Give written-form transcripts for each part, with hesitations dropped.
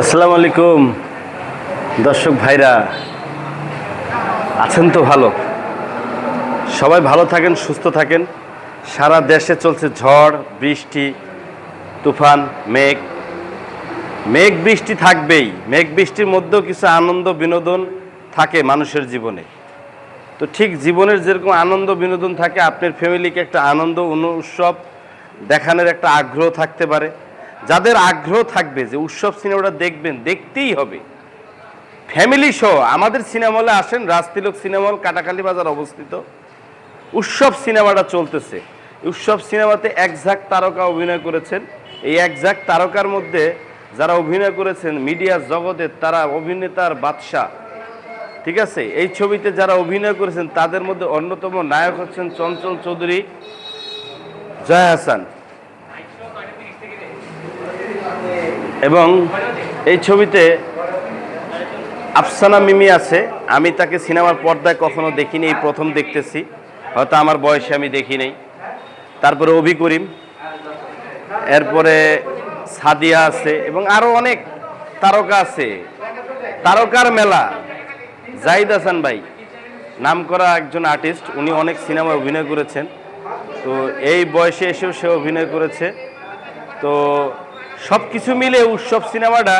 আসসালামু আলাইকুম দর্শক ভাইরা, আছেন তো ভালো? সবাই ভালো থাকেন, সুস্থ থাকেন। সারা দেশে চলছে ঝড় বৃষ্টি, তুফান, মেঘ। মেঘ বৃষ্টি থাকবেই, মেঘ বৃষ্টির মধ্যেও কিছু আনন্দ বিনোদন থাকে মানুষের জীবনে। তো ঠিক জীবনের যেরকম আনন্দ বিনোদন থাকে, আপনার ফ্যামিলিকে একটা আনন্দ উৎসব দেখানোর একটা আগ্রহ থাকতে পারে। যাদের আগ্রহ থাকবে যে উৎসব সিনেমাটা দেখবেন, দেখতেই হবে, ফ্যামিলি শো, আমাদের সিনেমা হলে আসেন। রাজতিলক সিনেমা হল কাটাখালী বাজার অবস্থিত। উৎসব সিনেমাটা চলতেছে। উৎসব সিনেমাতে একঝাঁক তারকা অভিনয় করেছেন। এই একঝাঁক তারকার মধ্যে যারা অভিনয় করেছেন মিডিয়া জগতের, তারা অভিনেতার বাদশা। ঠিক আছে, এই ছবিতে যারা অভিনয় করেছেন তাদের মধ্যে অন্যতম নায়ক হচ্ছেন চঞ্চল চৌধুরী, জয়া হাসান। এবং এই ছবিতে আফসানা মিমি আছে। আমি তাকে সিনেমার পর্দায় কখনো দেখিনি, এই প্রথম দেখতেছি, হয়তো আমার বয়সে আমি দেখি নাই। তারপরে অভি করিম, এরপরে সাদিয়া আছে এবং আরও অনেক তারকা আছে। তারকার মেলা। জাহিদ হাসান ভাই নামকরা একজন আর্টিস্ট, উনি অনেক সিনেমায় অভিনয় করেছেন। তো এই বয়সে এসেও সে অভিনয় করেছে। তো সব কিছু মিলে উৎসব সিনেমাটা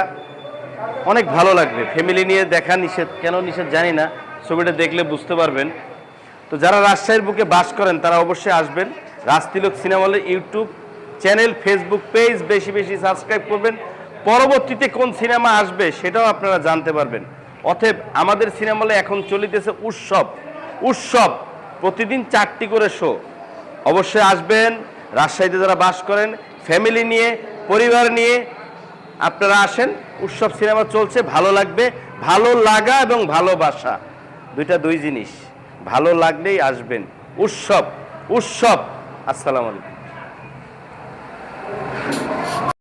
অনেক ভালো লাগবে। ফ্যামিলি নিয়ে দেখা নিষেধ, কেন নিষেধ জানি না, ছবিটা দেখলে বুঝতে পারবেন। তো যারা রাজশাহীর বুকে বাস করেন তারা অবশ্যই আসবেন। রাজতিলক সিনেমা হলের ইউটিউব চ্যানেল, ফেসবুক পেজ বেশি বেশি সাবস্ক্রাইব করবেন। পরবর্তীতে কোন সিনেমা আসবে সেটাও আপনারা জানতে পারবেন। অতএব আমাদের সিনেমা হলে এখন চলিতেছে উৎসব। উৎসব প্রতিদিন 4টি করে শো। অবশ্যই আসবেন। রাজশাহীতে যারা বাস করেন ফ্যামিলি নিয়ে, পরিবার নিয়ে আপনারা আসেন। উৎসব সিনেমা চলছে, ভালো লাগবে। ভালো লাগা এবং ভালোবাসা দুই জিনিস। ভালো লাগলেই আসবেন। উৎসব উৎসব। আসসালামু আলাইকুম।